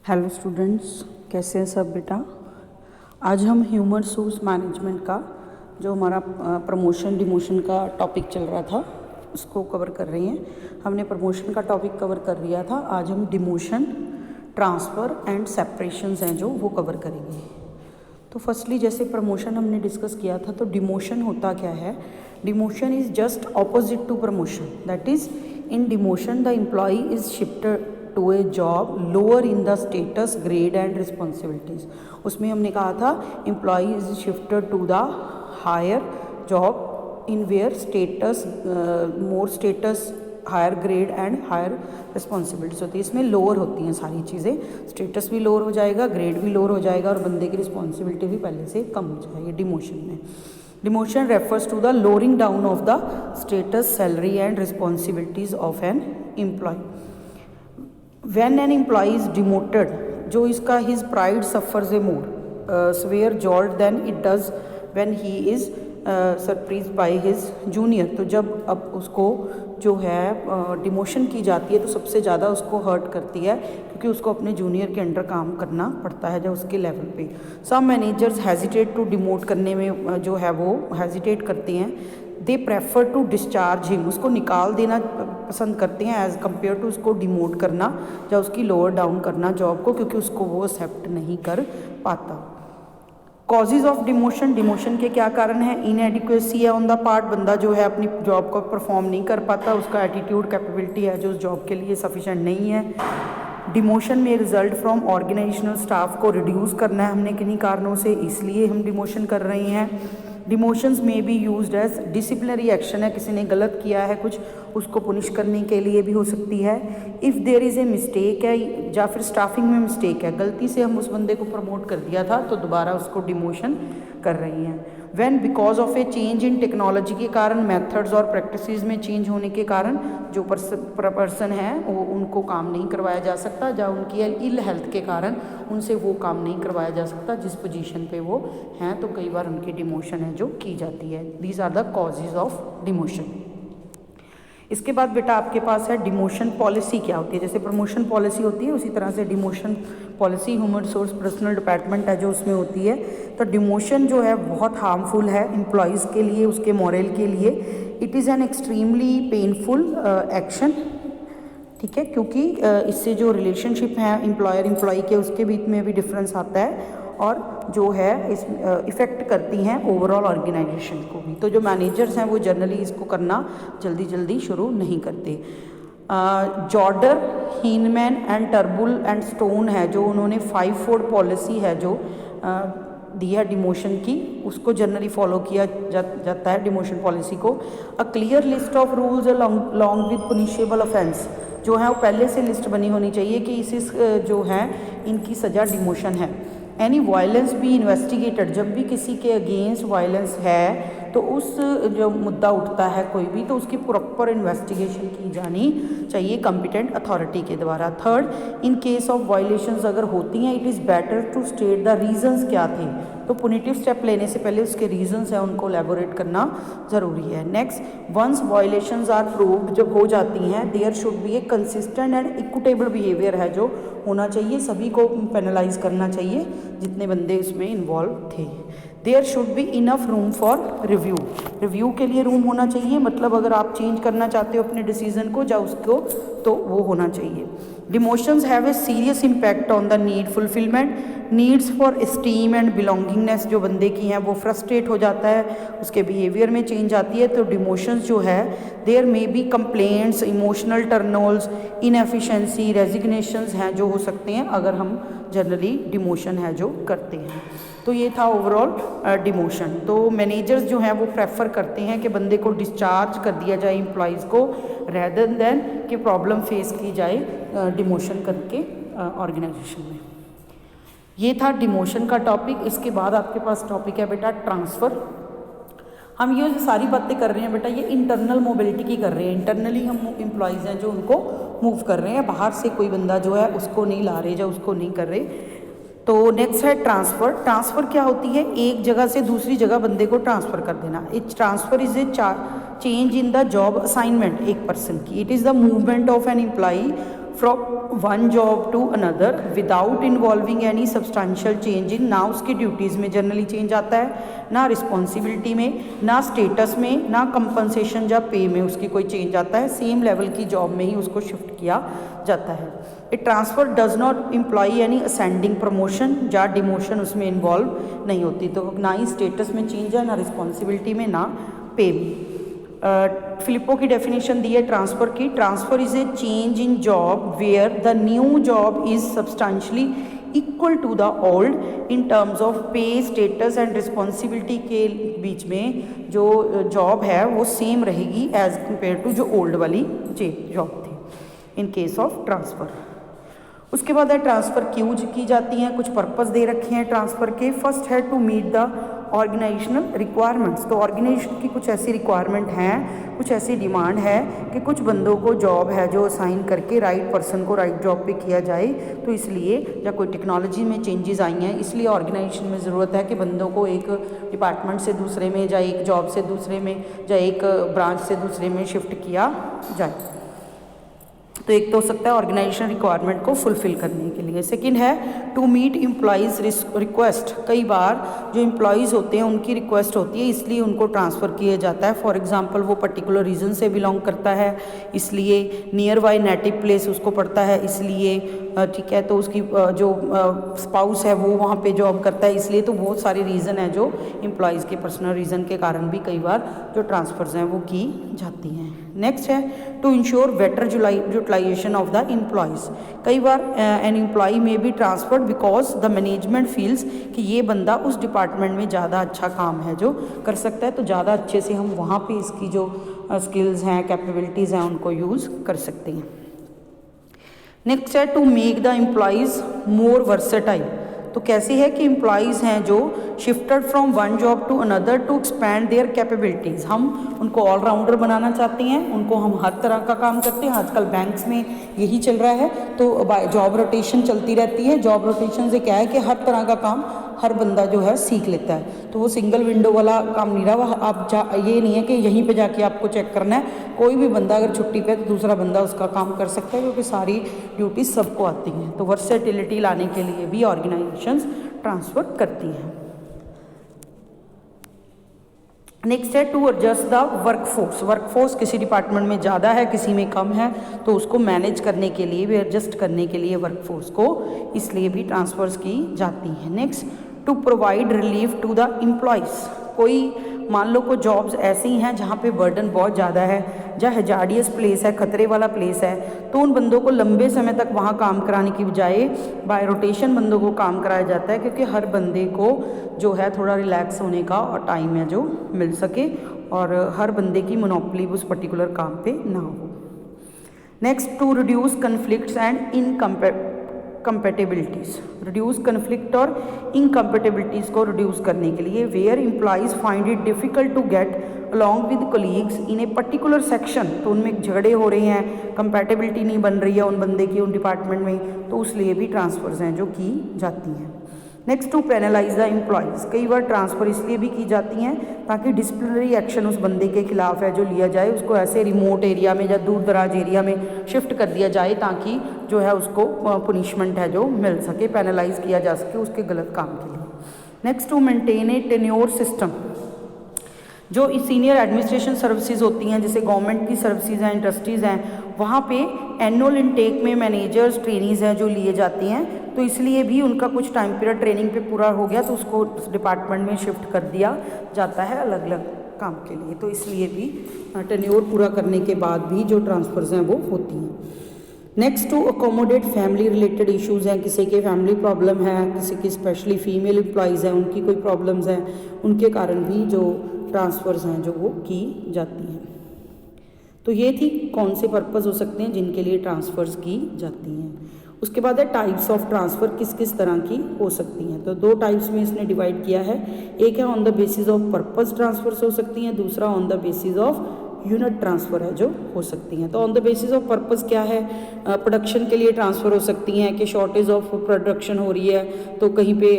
Hello students, कैसे हैं सब बेटा। आज हम ह्यूमन रिसोर्स मैनेजमेंट का जो हमारा प्रमोशन डिमोशन का टॉपिक चल रहा था उसको कवर कर रही हैं। हमने प्रमोशन का टॉपिक कवर कर लिया था। आज हम डिमोशन, ट्रांसफ़र एंड सेपरेशंस हैं जो वो कवर करेंगे। तो फर्स्टली जैसे प्रमोशन हमने डिस्कस किया था, तो डिमोशन होता क्या है। Demotion is just opposite to promotion. That is in demotion the employee is shifted to a job lower in the status, grade and responsibilities. उसमें हमने कहा था employee is shifted to the higher job in where status, more status, higher grade and higher responsibilities होती है। इसमें lower होती हैं सारी चीज़ें, स्टेटस भी लोअर हो जाएगा, ग्रेड भी लोअर हो जाएगा और बंदे की रिस्पॉन्सिबिलिटी भी पहले से कम हो जाएगी डिमोशन में। Demotion refers to the lowering down of the status, salary and responsibilities of an employee. When an employee is demoted, जो इसका his pride suffers a more severe jolt than it does when he is surprised by his junior। तो जब अब उसको जो है demotion की जाती है तो सबसे ज़्यादा उसको हर्ट करती है, क्योंकि उसको अपने जूनियर के अंडर काम करना पड़ता है जब उसके लेवल पे। Some managers hesitate to demote करने में जो है वो हेजिटेट करते हैं। They prefer to discharge him, उसको निकाल देना पसंद करते हैं एज़ कम्पेयर टू उसको डिमोट करना या उसकी लोअर डाउन करना जॉब को, क्योंकि उसको वो एक्सेप्ट नहीं कर पाता। कॉजेज़ ऑफ डिमोशन, डिमोशन के क्या कारण हैं। इनएडिक्वेसी है ऑन द पार्ट, बंदा जो है अपनी जॉब को परफॉर्म नहीं कर पाता, उसका एटीट्यूड कैपेबिलिटी है जो उस जॉब के लिए सफिशेंट नहीं है। डिमोशन में रिजल्ट फ्रॉम ऑर्गेनाइजेशनल स्टाफ को रिड्यूस करना है हमने किन्हीं कारणों से, इसलिए हम डिमोशन कर रहे हैं। डिमोशंस में भी यूज्ड एज डिसिप्लिनरी एक्शन है, किसी ने गलत किया है कुछ, उसको पुनिश करने के लिए भी हो सकती है। If there is a mistake है या फिर स्टाफिंग में मिस्टेक है, गलती से हम उस बंदे को प्रमोट कर दिया था तो दोबारा उसको डिमोशन कर रही हैं। When because of A change in technology के कारण, मेथड्स और प्रैक्टिसेस में चेंज होने के कारण जो पर्सन है वो उनको काम नहीं करवाया जा सकता, या उनकी इल हेल्थ के कारण उनसे वो काम नहीं करवाया जा सकता जिस पोजीशन पे वो हैं, तो कई बार उनकी डिमोशन है जो की जाती है। These are the causes of demotion. इसके बाद बेटा आपके पास है डिमोशन पॉलिसी क्या होती है। जैसे प्रमोशन पॉलिसी होती है उसी तरह से demotion policy human resource personal department है जो उसमें होती है। तो डिमोशन जो है बहुत हार्मफुल है एम्प्लॉयज़ के लिए, उसके मॉरल के लिए। It is an extremely painful action, ठीक है, क्योंकि इससे जो रिलेशनशिप है एम्प्लॉयर एम्प्लॉई के उसके बीच में भी डिफरेंस आता है और जो है इस इफ़ेक्ट करती हैं ओवरऑल ऑर्गेनाइजेशन को भी। तो जो मैनेजर्स हैं वो जनरली इसको करना जल्दी जल्दी शुरू नहीं करते। जॉर्डर, हीनमैन एंड टर्बुल एंड स्टोन है जो उन्होंने 5-4 पॉलिसी है जो दी है डिमोशन की, उसको जनरली फॉलो किया जाता है डिमोशन पॉलिसी को। A clear list of rules along with punishable offence, जो है वो पहले से लिस्ट बनी होनी चाहिए कि इस जो है इनकी सज़ा डिमोशन है। एनी वायलेंस भी इन्वेस्टिगेटेड, जब भी किसी के अगेंस्ट वायलेंस है तो उस जो मुद्दा उठता है कोई भी, तो उसकी प्रॉपर इन्वेस्टिगेशन की जानी चाहिए कॉम्पिटेंट अथॉरिटी के द्वारा। Third, in case of violations अगर होती हैं, it is better to state the reasons क्या थे। तो पुनिटिव स्टेप लेने से पहले उसके रीजंस हैं उनको एलेबोरेट करना ज़रूरी है। Next, once violations are proved, जब हो जाती हैं, there should be a consistent and equitable behaviour है जो होना चाहिए, सभी को पेनलाइज करना चाहिए जितने बंदे इसमें इन्वॉल्व थे। There should be enough room for review, review के लिए रूम होना चाहिए, मतलब अगर आप चेंज करना चाहते हो अपने डिसीजन को या उसको, तो वो होना चाहिए। Demotions have a serious impact on the need fulfilment, needs for esteem and belongingness जो बंदे की हैं वो फ्रस्ट्रेट हो जाता है, उसके बिहेवियर में चेंज आती है। तो डिमोशंस जो है there may be complaints, emotional turmoils, inefficiency, resignations हैं जो हो सकते हैं अगर हम जनरली डिमोशन है जो करते हैं। तो ये था ओवरऑल डिमोशन। तो मैनेजर्स जो हैं वो प्रेफर करते हैं कि बंदे को डिस्चार्ज कर दिया जाए एम्प्लॉयज़ को, रेदर देन कि प्रॉब्लम फेस की जाए डिमोशन करके ऑर्गेनाइजेशन में। ये था डिमोशन का टॉपिक। इसके बाद आपके पास टॉपिक है बेटा ट्रांसफ़र। हम ये जो सारी बातें कर रहे हैं बेटा ये इंटरनल मोबिलिटी की कर रहे हैं, इंटरनली हम एम्प्लॉयज़ हैं जो उनको मूव कर रहे हैं, बाहर से कोई बंदा जो है उसको नहीं ला रहे या उसको नहीं कर रहे। तो नेक्स्ट है ट्रांसफ़र। ट्रांसफ़र क्या होती है, एक जगह से दूसरी जगह बंदे को ट्रांसफ़र कर देना। It transfer is a change in the job assignment एक पर्सन की। It is the movement of an employee from one job to another without involving any substantial change in, ना उसकी ड्यूटीज़ में जनरली चेंज आता है, ना responsibility में, ना स्टेटस में, ना कंपनसेशन या पे में उसकी कोई चेंज आता है, सेम लेवल की जॉब में ही उसको शिफ्ट किया जाता है। A transfer does not employee any ascending promotion या डिमोशन उसमें इन्वॉल्व नहीं होती, तो ना ही स्टेटस में चेंज है, ना रिस्पॉन्सिबिलिटी में, ना पे में। फिलिपो की डेफिनेशन दी है ट्रांसफ़र की, transfer is a change in job where the new job is substantially equal to the old in terms of pay, status and responsibility के बीच में जो जॉब है वो सेम रहेगी एज कम्पेयर टू जो ओल्ड वाली जॉब थी इन केस ऑफ ट्रांसफ़र। उसके बाद है ट्रांसफ़र क्यों की जाती हैं, कुछ पर्पस दे रखे हैं ट्रांसफ़र के। फर्स्ट है to meet the organisational requirements, तो ऑर्गेनाइजेशन की कुछ ऐसी रिक्वायरमेंट हैं, कुछ ऐसी डिमांड है कि कुछ बंदों को जॉब है जो असाइन करके राइट पर्सन को राइट जॉब पे किया जाए, तो इसलिए या कोई टेक्नोलॉजी में चेंजेस आई हैं, इसलिए ऑर्गेनाइजेशन में ज़रूरत है कि बंदों को एक डिपार्टमेंट से दूसरे में या एक जॉब से दूसरे में या एक ब्रांच से दूसरे में शिफ्ट किया जाए। तो एक तो हो सकता है ऑर्गेनाइजेशन रिक्वायरमेंट को फुलफ़िल करने के लिए। सेकंड है टू मीट एम्प्लॉइज़ रिक्वेस्ट, कई बार जो एम्प्लॉइज़ होते हैं उनकी रिक्वेस्ट होती है इसलिए उनको ट्रांसफ़र किया जाता है। फॉर एग्जांपल वो पर्टिकुलर रीजन से बिलोंग करता है इसलिए, नियर बाय नेटिव प्लेस उसको पड़ता है इसलिए, ठीक है, तो उसकी जो स्पाउस है वो वहाँ पे जॉब करता है इसलिए, तो बहुत सारे रीज़न है जो एम्प्लॉइज़ के पर्सनल रीज़न के कारण भी कई बार जो ट्रांसफ़र्स हैं वो की जाती हैं। नेक्स्ट है to ensure better utilisation of the employees, कई बार एन एम्प्लॉय में be transferred because the management feels कि ये बंदा उस डिपार्टमेंट में ज़्यादा अच्छा काम है जो कर सकता है, तो ज़्यादा अच्छे से हम वहाँ पे इसकी जो स्किल्स हैं, कैपेबिलिटीज़ हैं उनको यूज़ कर सकते हैं। नेक्स्ट है to make the employees more versatile, तो कैसे है कि एम्प्लॉइज़ हैं जो shifted from one job to another to expand their capabilities, हम उनको ऑलराउंडर बनाना चाहते हैं, उनको हम हर तरह का काम करते हैं। आजकल बैंक्स में यही चल रहा है, तो जॉब रोटेशन चलती रहती है। जॉब रोटेशन से क्या है कि हर तरह का काम हर बंदा जो है सीख लेता है, तो वो सिंगल विंडो वाला काम नहीं रहा। आप ये नहीं है कि यहीं पे जाके आपको चेक करना है, कोई भी बंदा अगर छुट्टी पे है तो दूसरा बंदा उसका काम कर सकता है, क्योंकि सारी ड्यूटीज सबको आती हैं। तो वर्सेटिलिटी लाने के लिए भी ऑर्गेनाइजेशंस ट्रांसफ़र करती हैं। नेक्स्ट है to adjust the workforce, workforce किसी डिपार्टमेंट में ज़्यादा है किसी में कम है, तो उसको मैनेज करने के लिए भी, एडजस्ट करने के लिए वर्कफोर्स को इसलिए भी ट्रांसफ़र्स की जाती है। Next to provide relief to the employees, कोई मान लो कोई जॉब्स ऐसी हैं जहाँ पे बर्डन बहुत ज़्यादा है, जहाँ हैजार्डियस प्लेस है, खतरे वाला प्लेस है, तो उन बंदों को लंबे समय तक वहाँ काम कराने की बजाय बाय रोटेशन बंदों को काम कराया जाता है, क्योंकि हर बंदे को जो है थोड़ा रिलैक्स होने का और टाइम है जो मिल सके और हर बंदे की मोनोपोली उस पर्टिकुलर काम पे ना हो। Next to reduce conflicts and incompatibilities, reduce conflict और इनकम्पेटिबिलिटीज़ को रिड्यूस करने के लिए where employees find it difficult to get along with colleagues in a particular section, तो उनमें झगड़े हो रहे हैं, कंपैटिबिलिटी नहीं बन रही है उन बंदे की उन डिपार्टमेंट में, तो उसलिए भी ट्रांसफ़र्स हैं जो की जाती हैं। Next to penalise the employees, कई बार ट्रांसफ़र इसलिए भी की जाती हैं ताकि डिसिप्लिनरी एक्शन उस बंदे के खिलाफ है जो लिया जाए, उसको ऐसे रिमोट एरिया में या दूर दराज एरिया में शिफ्ट कर दिया जाए ताकि जो है उसको पनिशमेंट है जो मिल सके, पेनलाइज किया जा सके उसके गलत काम के लिए। Next to maintain a tenure system, जो सीनियर एडमिनिस्ट्रेशन सर्विसेज होती हैं जैसे गवर्नमेंट की सर्विसेज हैं, इंडस्ट्रीज़ हैं, वहाँ पे एनुअल इनटेक में मैनेजर्स ट्रेनीज़ हैं जो लिए जाती हैं, तो इसलिए भी उनका कुछ टाइम पीरियड ट्रेनिंग पे पूरा हो गया तो उसको डिपार्टमेंट में शिफ्ट कर दिया जाता है अलग अलग काम के लिए, तो इसलिए भी टेन्योर पूरा करने के बाद भी जो ट्रांसफ़र्स हैं वो होती हैं। Next to accommodate family related issues हैं, किसी के फैमिली प्रॉब्लम है, किसी की स्पेशली फीमेल एम्प्लॉइज़ हैं उनकी कोई प्रॉब्लम्स हैं, उनके कारण भी जो ट्रांसफ़र्स हैं जो वो की जाती हैं। तो ये थी कौन से पर्पस हो सकते हैं जिनके लिए ट्रांसफ़र्स की जाती हैं। उसके बाद है टाइप्स ऑफ ट्रांसफ़र किस किस तरह की हो सकती हैं, तो दो टाइप्स में इसने डिवाइड किया है, एक है on the basis of purpose transfers हो सकती हैं, दूसरा on the basis of unit transfer है जो हो सकती हैं। तो on the basis of purpose क्या है, प्रोडक्शन के लिए ट्रांसफ़र हो सकती हैं कि शॉर्टेज ऑफ प्रोडक्शन हो रही है तो कहीं पे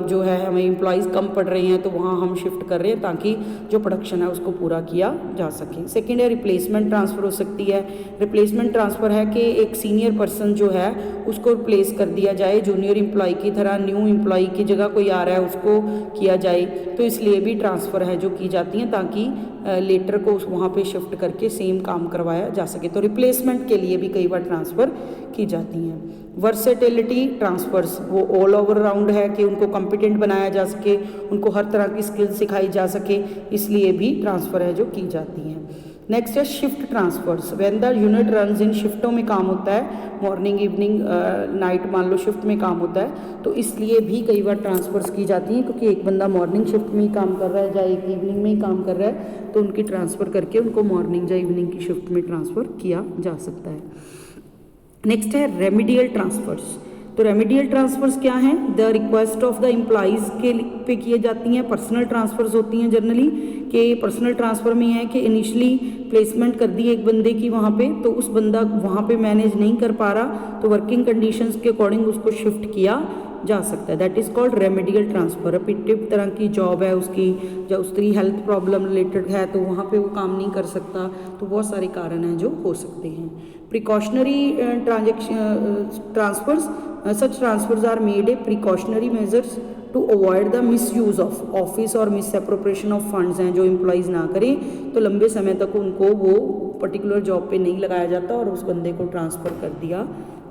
जो है हमें एम्प्लॉइज़ कम पड़ रहे हैं तो वहाँ हम शिफ्ट कर रहे हैं ताकि जो प्रोडक्शन है उसको पूरा किया जा सके। सेकेंड है रिप्लेसमेंट ट्रांसफ़र हो सकती है। रिप्लेसमेंट ट्रांसफ़र है कि एक सीनियर पर्सन जो है उसको रिप्लेस कर दिया जाए, जूनियर एम्प्लॉय की तरह न्यू एम्प्लॉय की जगह कोई आ रहा है उसको किया जाए, तो इसलिए भी ट्रांसफ़र है जो की जाती हैं ताकि लेटर को वहाँ पे शिफ्ट करके सेम काम करवाया जा सके। तो रिप्लेसमेंट के लिए भी कई बार ट्रांसफ़र की जाती हैं। वर्सेटिलिटी ट्रांसफ़र्स वो ऑल ओवर राउंड है कि उनको कॉम्पिटेंट बनाया जा सके, उनको हर तरह की स्किल सिखाई जा सके, इसलिए भी ट्रांसफ़र है जो की जाती हैं। नेक्स्ट है shift transfers. When the unit runs in शिफ्टों में काम होता है, मॉर्निंग इवनिंग नाइट मान लो शिफ्ट में काम होता है, तो इसलिए भी कई बार ट्रांसफर्स की जाती हैं क्योंकि एक बंदा मॉर्निंग शिफ्ट में ही काम कर रहा है या एक इवनिंग में ही काम कर रहा है तो उनकी ट्रांसफ़र करके उनको मॉर्निंग या इवनिंग की शिफ्ट में ट्रांसफ़र किया जा सकता है। नेक्स्ट है रेमिडियल ट्रांसफर्स। तो रेमिडियल ट्रांसफर्स क्या हैं, the request of the employees के पे किए जाती हैं। पर्सनल ट्रांसफर्स होती हैं जनरली कि पर्सनल ट्रांसफ़र में है कि इनिशियली प्लेसमेंट कर दी एक बंदे की वहाँ पे, तो उस बंदा वहाँ पे मैनेज नहीं कर पा रहा तो वर्किंग कंडीशंस के अकॉर्डिंग उसको शिफ्ट किया जा सकता है। That is called remedial transfer. Repetitive तरह की जॉब है उसकी, या उसकी हेल्थ प्रॉब्लम रिलेटेड है तो वहाँ पे वो काम नहीं कर सकता, तो बहुत सारे कारण हैं जो हो सकते हैं। Precautionary transfers, such transfers are made a precautionary measures to avoid the misuse of office और misappropriation of funds हैं जो एम्प्लॉइज़ ना करें, तो लंबे समय तक उनको वो पर्टिकुलर जॉब पे नहीं लगाया जाता और उस बंदे को ट्रांसफ़र कर दिया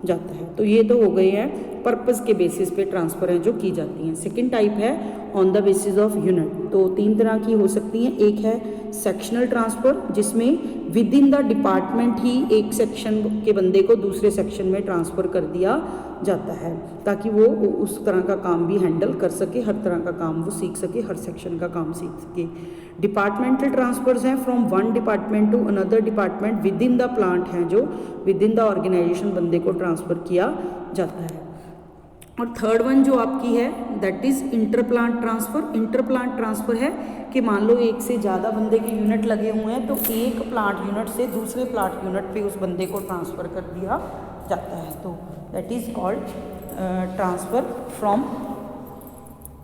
जाता है। तो ये तो हो गए हैं पर्पस के बेसिस पे ट्रांसफ़र हैं जो की जाती हैं। सेकंड टाइप है on the basis of unit. तो तीन तरह की हो सकती हैं। एक है सेक्शनल ट्रांसफ़र जिसमें विद इन द डिपार्टमेंट ही एक सेक्शन के बंदे को दूसरे सेक्शन में ट्रांसफ़र कर दिया जाता है ताकि वो उस तरह का काम भी हैंडल कर सके, हर तरह का काम वो सीख सके, हर सेक्शन का काम सीख सके। डिपार्टमेंटल ट्रांसफर्स हैं from one department to another department within the plant हैं जो विद इन द ऑर्गेनाइजेशन बंदे को ट्रांसफ़र किया जाता है। और थर्ड वन जो आपकी है that is inter plant transfer. Inter plant transfer है कि मान लो एक से ज़्यादा बंदे के यूनिट लगे हुए हैं तो एक प्लांट यूनिट से दूसरे प्लांट यूनिट पे उस बंदे को ट्रांसफ़र कर दिया जाता है। तो that is called transfer from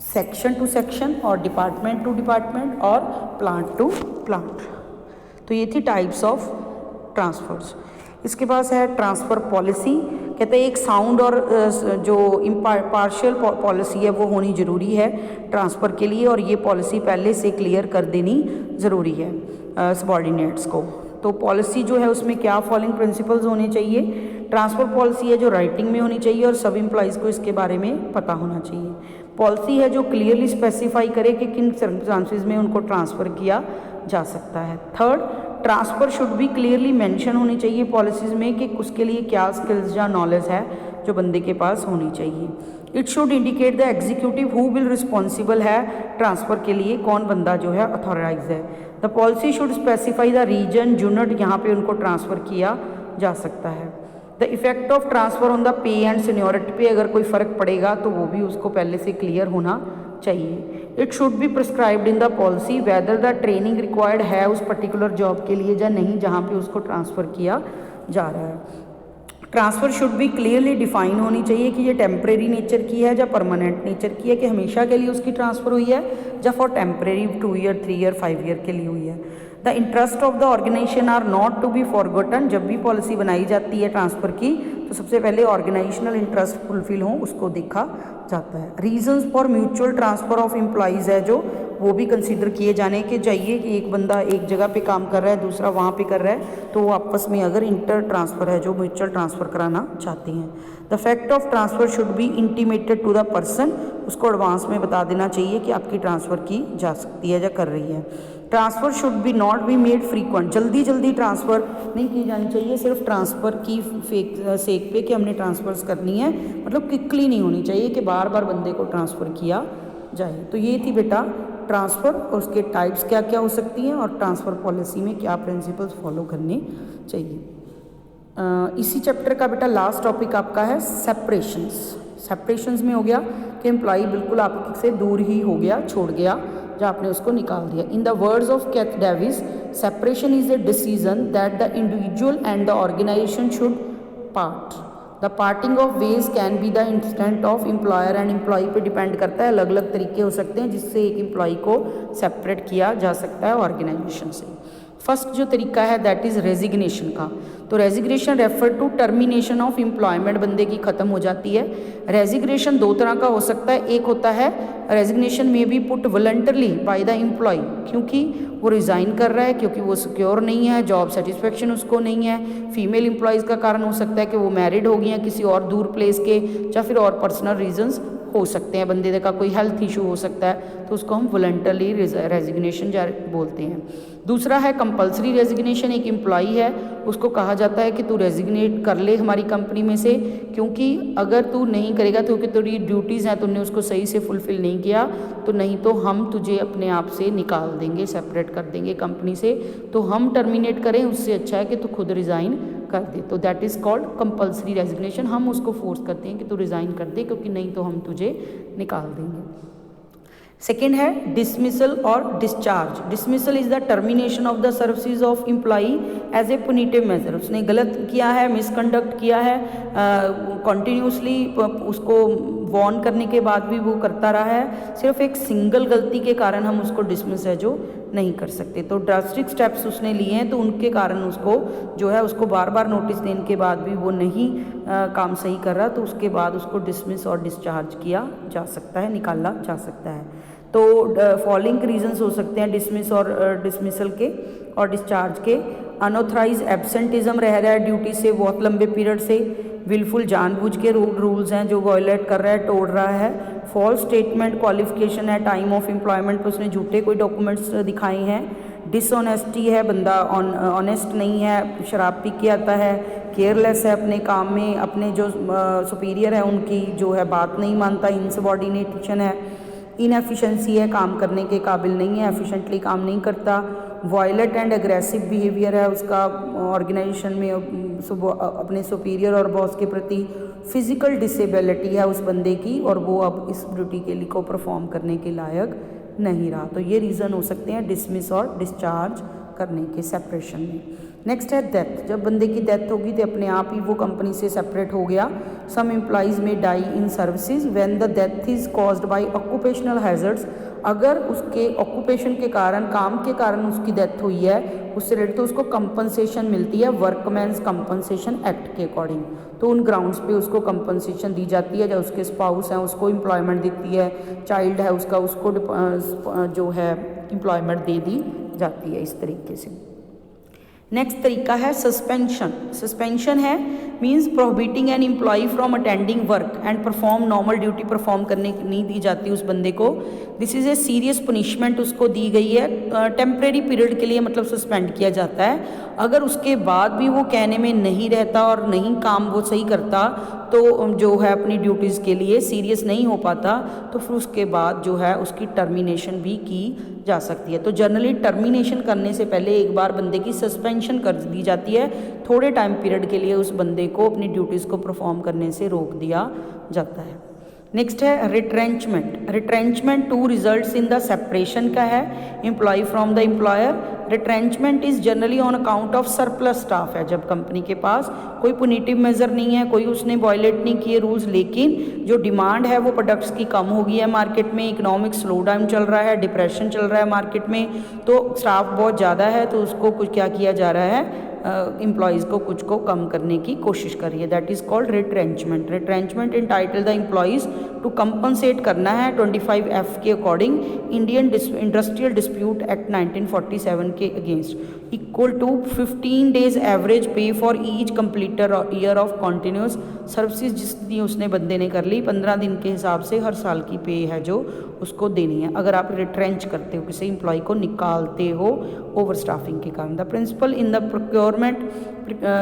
section two section और डिपार्टमेंट टू डिपार्टमेंट और प्लांट टू प्लांट। तो ये थी टाइप्स ऑफ ट्रांसफर्स। इसके पास है ट्रांसफ़र पॉलिसी। कहते हैं एक साउंड और जो पार्शियल पॉलिसी है वो होनी ज़रूरी है ट्रांसफ़र के लिए, और ये पॉलिसी पहले से क्लियर कर देनी ज़रूरी है सबॉर्डिनेट्स को। तो पॉलिसी जो है उसमें क्या फॉलोइंग प्रिंसिपल्स होने चाहिए। ट्रांसफ़र पॉलिसी है जो राइटिंग में होनी चाहिए और सब एम्प्लॉइज़ को इसके बारे में पता होना चाहिए। पॉलिसी है जो क्लियरली स्पेसिफाई करे कि किन सर्कमस्टांसेस में उनको ट्रांसफ़र किया जा सकता है। Third, transfer should be clearly mention होनी चाहिए पॉलिसीज़ में कि उसके लिए क्या स्किल्स या नॉलेज है जो बंदे के पास होनी चाहिए। It should indicate the executive who will responsible है ट्रांसफ़र के लिए, कौन बंदा जो है अथॉराइज है। The policy should specify the reason unit यहाँ पे उनको ट्रांसफ़र किया जा सकता है। The effect of transfer on the pay and seniority पे अगर कोई फ़र्क पड़ेगा तो वो भी उसको पहले से क्लियर होना चाहिए। It should be prescribed in the policy whether the training required है उस पर्टिकुलर जॉब के लिए या नहीं जहाँ पे उसको ट्रांसफ़र किया जा रहा है। Transfer should be clearly define होनी चाहिए कि ये टेम्परेरी नेचर की है या परमानेंट नेचर की है, कि हमेशा के लिए उसकी ट्रांसफ़र हुई है या for temporary 2 year 3 year 5 year के लिए हुई है। The interest of the organisation are not to be forgotten. जब भी पॉलिसी बनाई जाती है ट्रांसफ़र की तो सबसे पहले ऑर्गेनाइजेशनल इंटरेस्ट फुलफिल हो उसको देखा जाता है। Reasons for mutual transfer of employees है जो वो भी कंसीडर किए जाने के चाहिए कि एक बंदा एक जगह पे काम कर रहा है दूसरा वहाँ पे कर रहा है तो वो आपस में अगर इंटर ट्रांसफ़र है जो म्यूचुअल ट्रांसफ़र कराना चाहते हैं। The fact of transfer should be intimated to the person. उसको एडवांस में बता देना चाहिए कि आपकी ट्रांसफ़र की जा सकती है या कर रही है। Transfer should B not be made frequent. जल्दी जल्दी ट्रांसफ़र नहीं की जानी चाहिए सिर्फ ट्रांसफ़र की सेक पे कि हमने ट्रांसफ़र्स करनी है, मतलब क्विकली नहीं होनी चाहिए कि बार बार बंदे को ट्रांसफ़र किया जाए। तो ये थी बेटा ट्रांसफ़र और उसके टाइप्स क्या क्या हो सकती हैं और ट्रांसफ़र पॉलिसी में क्या प्रिंसिपल्स फॉलो करने चाहिए। इसी चैप्टर का बेटा लास्ट टॉपिक आपका है सेपरेशंस। सेपरेशंस में हो गया कि एम्प्लॉई बिल्कुल आपसे दूर ही हो गया, छोड़ गया, जहाँ आपने उसको निकाल दिया। In the words of Keith Davis, separation is a decision that the individual and the organization should part. The parting of ways can be the instant of employer and employee पे डिपेंड करता है। अलग अलग तरीके हो सकते हैं जिससे एक एम्प्लॉई को सेपरेट किया जा सकता है ऑर्गेनाइजेशन से। फर्स्ट जो तरीका है दैट इज़ रेजिग्नेशन का। तो resignation refer to termination of employment, बंदे की ख़त्म हो जाती है। रेजिग्नेशन दो तरह का हो सकता है, एक होता है रेजिग्नेशन में be put voluntarily by the employee, क्योंकि वो रिज़ाइन कर रहा है, क्योंकि वो सिक्योर नहीं है, जॉब सेटिस्फेक्शन उसको नहीं है। फीमेल एम्प्लॉयज़ का कारण हो सकता है कि वो मैरिड हो गई हैं किसी और दूर प्लेस के, या फिर और पर्सनल रीजंस हो सकते हैं, बंदे का कोई हेल्थ इशू हो सकता है, तो उसको हम वॉलंटरली रेजिग्नेशन बोलते हैं। दूसरा है कंपल्सरी रेजिग्नेशन। एक एम्प्लॉई है उसको कहा जाता है कि तू रेजिग्नेट कर ले हमारी कंपनी में से, क्योंकि अगर तू नहीं करेगा, क्योंकि तेरी ड्यूटीज़ हैं तुमने उसको सही से फुलफ़िल नहीं किया, तो नहीं तो हम तुझे अपने आप से निकाल देंगे, सेपरेट कर देंगे कंपनी से। तो हम टर्मिनेट करें उससे अच्छा है कि तू खुद रिज़ाइन कर दे। तो that is called compulsory resignation. हम उसको फोर्स करते हैं कि तू रिज़ाइन कर दे, क्योंकि नहीं तो हम तुझे निकाल देंगे। सेकेंड है डिसमिसल और discharge. Dismissal is the termination of the services of employee as a punitive measure. उसने गलत किया है, मिसकंडक्ट किया है, कॉन्टीन्यूसली उसको वॉर्न करने के बाद भी वो करता रहा है, सिर्फ एक सिंगल गलती के कारण हम उसको डिसमिस है जो नहीं कर सकते। तो ड्रास्टिक स्टेप्स उसने लिए हैं, तो उनके कारण उसको जो है उसको बार बार नोटिस देने के बाद भी वो नहीं काम सही कर रहा, तो उसके बाद उसको डिसमिस और डिस्चार्ज किया जा सकता है, निकाला जा सकता है। तो फॉलोइंग रीजंस हो सकते हैं डिसमिस और डिसमिसल के और डिस्चार्ज के। अनऑथराइज एब्सेंटिज्म रह रहा है ड्यूटी से बहुत लंबे पीरियड से। विलफुल जानबूझ के रूल्स हैं जो वायलेट कर रहा है, तोड़ रहा है। फॉल्स स्टेटमेंट क्वालिफिकेशन है टाइम ऑफ एम्प्लॉयमेंट पर उसने झूठे कोई डॉक्यूमेंट्स दिखाए हैं। डिसऑनेस्टी है, बंदा ऑनेस्ट नहीं है, शराब पी के आता है, केयरलेस है अपने काम में, अपने जो सुपीरियर है उनकी जो है बात नहीं मानता, इनसबॉर्डिनेशन है। इनएफिशिएंसी है, काम करने के काबिल नहीं है, एफिशिएंटली काम नहीं करता। वायलेंट एंड एग्रेसिव बिहेवियर है उसका ऑर्गेनाइजेशन में अपने सुपीरियर और बॉस के प्रति। फिजिकल डिसेबिलिटी है उस बंदे की और वो अब इस ड्यूटी के लिए को परफॉर्म करने के लायक नहीं रहा। तो ये रीज़न हो सकते हैं डिसमिस और डिस्चार्ज करने के सेपरेशन में। नेक्स्ट है डेथ। जब बंदे की डेथ होगी तो अपने आप ही वो कंपनी से सेपरेट हो गया। सम एम्प्लॉइज में die in services when the death is caused by occupational hazards. अगर उसके ऑक्यूपेशन के कारण, काम के कारण उसकी डेथ हुई है, उससे रिलेटेड, तो उसको कंपनसेशन मिलती है वर्कमैन्स कंपनसेशन एक्ट के अकॉर्डिंग। तो उन ग्राउंड्स पे उसको कंपनसेशन दी जाती है। जो उसके स्पाउस हैं उसको एम्प्लॉयमेंट देती है, चाइल्ड है उसका, उसको जो है एम्प्लॉयमेंट दे दी जाती है इस तरीके से। नेक्स्ट तरीका है सस्पेंशन। सस्पेंशन है means prohibiting an employee from attending work and perform normal duty perform करने नहीं दी जाती उस बंदे को। This is a serious punishment उसको दी गई है, टेम्परेरी पीरियड के लिए मतलब सस्पेंड किया जाता है। अगर उसके बाद भी वो कहने में नहीं रहता और नहीं काम वो सही करता, तो जो है अपनी ड्यूटीज़ के लिए सीरियस नहीं हो पाता, तो फिर उसके बाद जो है उसकी टर्मिनेशन भी की जा सकती है। तो जनरली टर्मिनेशन करने से पहले एक बार बंदे की सस्पेंशन कर दी जाती है, थोड़े टाइम पीरियड के लिए उस बंदे को अपनी ड्यूटीज़ को परफॉर्म करने से रोक दिया जाता है। नेक्स्ट है retrenchment. Retrenchment to results in the separation का है employee from the employer. Retrenchment is generally on account of surplus staff है, जब कंपनी के पास कोई पुनिटिव मेजर नहीं है, कोई उसने वायलेट नहीं किए रूल्स, लेकिन जो डिमांड है वो प्रोडक्ट्स की कम हो गई है मार्केट में, इकोनॉमिक स्लो डाउन चल रहा है, डिप्रेशन चल रहा है मार्केट में, तो स्टाफ बहुत ज़्यादा है, तो उसको कुछ क्या किया जा रहा है, एम्प्लॉयज़ को कुछ को कम करने की कोशिश करी है। That is called retrenchment. Retrenchment entitle the employees to compensate करना है 25F के according Indian industrial dispute act 1947 के against equal to 15 days average pay for each completer year of continuous services. जितनी उसने बंदे ने कर ली 15 दिन के हिसाब से हर साल की पे है जो उसको देनी है, अगर आप रिट्रेंच करते हो, किसी एम्प्लॉय को निकालते हो ओवर स्टाफिंग के कारण। The principal in the procurement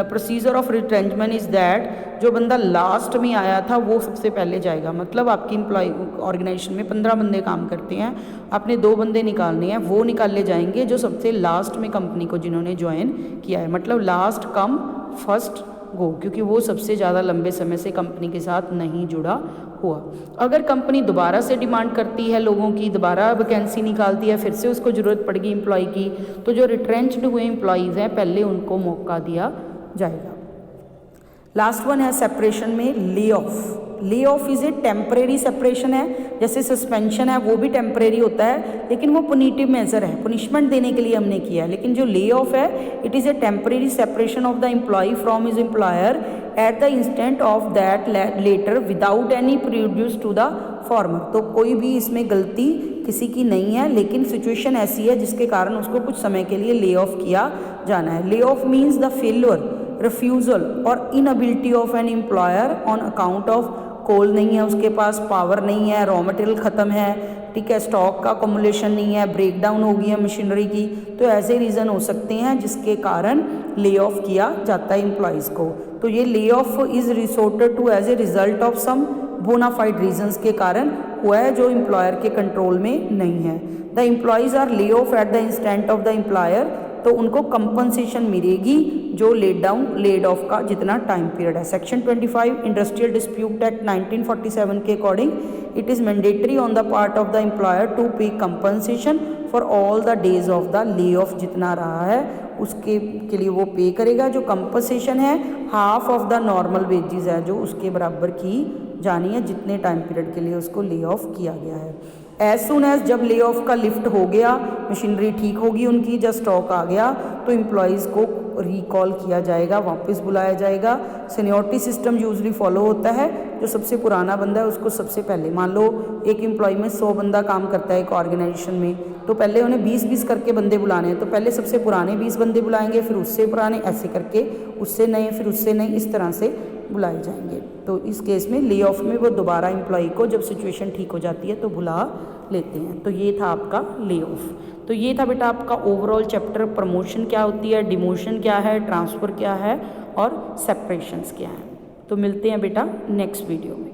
procedure of retrenchment is that, जो बंदा लास्ट में आया था वो सबसे पहले जाएगा। मतलब आपकी एम्प्लॉय ऑर्गेनाइजेशन में 15 बंदे काम करते हैं, आपने 2 बंदे निकालने हैं, वो निकाले जाएंगे जो सबसे लास्ट में कंपनी को जिन्होंने ज्वाइन किया है। मतलब लास्ट कम फर्स्ट गो, क्योंकि वो सबसे ज़्यादा लंबे समय से कंपनी के साथ नहीं जुड़ा हुआ। अगर कंपनी दोबारा से डिमांड करती है लोगों की, दोबारा वैकेंसी निकालती है, फिर से उसको ज़रूरत पड़ेगी एम्प्लॉय की, तो जो रिट्रेंच्ड हुए एम्प्लॉयज़ हैं पहले उनको मौका दिया जाएगा। लास्ट वन है सेपरेशन में ले ऑफ। ले off is a temporary separation है, जैसे सस्पेंशन है वो भी टेम्परेरी होता है, लेकिन वो पुनिटिव मेजर है, पनिशमेंट देने के लिए हमने किया है। लेकिन जो ले ऑफ है it is a temporary separation of the employee from his employer at the instant of that letter without any prejudice to the former. तो कोई भी इसमें गलती किसी की नहीं है, लेकिन सिचुएशन ऐसी है जिसके कारण उसको कुछ समय के लिए ले ऑफ किया जाना है। Lay off means the failure, refusal और inability of an employer on account of coal नहीं है उसके पास, पावर नहीं है, रॉ मटेरियल ख़त्म है, ठीक है, स्टॉक का अकोमोलेशन नहीं है, ब्रेक डाउन हो गई है मशीनरी की, तो ऐसे रीज़न हो सकते हैं जिसके कारण ले ऑफ किया जाता है एम्प्लॉयज़ को। तो ये lay off is resorted to as a result of some bona fide reasons के कारण हुआ है जो एम्प्लॉयर के कंट्रोल में नहीं है। The employees are lay off at the instant of the employer, तो उनको कंपनसेशन मिलेगी जो लेड ऑफ का जितना टाइम पीरियड है। सेक्शन 25 इंडस्ट्रियल डिस्प्यूट एक्ट 1947 के according it is mandatory on the part of the employer to pay compensation for all the days of the lay off, जितना रहा है उसके के लिए वो पे करेगा। जो कंपनसेशन है half of the normal wages है जो उसके बराबर की जानी है जितने टाइम पीरियड के लिए उसको ले ऑफ किया गया है। एज सुन एज जब ले ऑफ का लिफ्ट हो गया, मशीनरी ठीक होगी उनकी, जब स्टॉक आ गया तो एम्प्लॉयज़ को रिकॉल किया जाएगा, वापस बुलाया जाएगा। सीनियरिटी सिस्टम यूजली फॉलो होता है, जो सबसे पुराना बंदा है उसको सबसे पहले, मान लो एक एम्प्लॉय में 100 बंदा काम करता है एक ऑर्गेनाइजेशन में, तो पहले उन्हें 20-20 करके बंदे बुलाने हैं, तो पहले सबसे पुराने 20 बंदे बुलाएंगे, फिर उससे पुराने, ऐसे करके उससे नए, फिर उससे नए, इस तरह से बुलाए जाएंगे। तो इस केस में ले ऑफ में वो दोबारा एम्प्लॉय को जब सिचुएशन ठीक हो जाती है तो बुला लेते हैं। तो ये था आपका ले ऑफ। तो ये था बेटा आपका ओवरऑल चैप्टर, प्रमोशन क्या होती है, डिमोशन क्या है, ट्रांसफ़र क्या है और सेपरेशंस क्या है। तो मिलते हैं बेटा नेक्स्ट वीडियो में।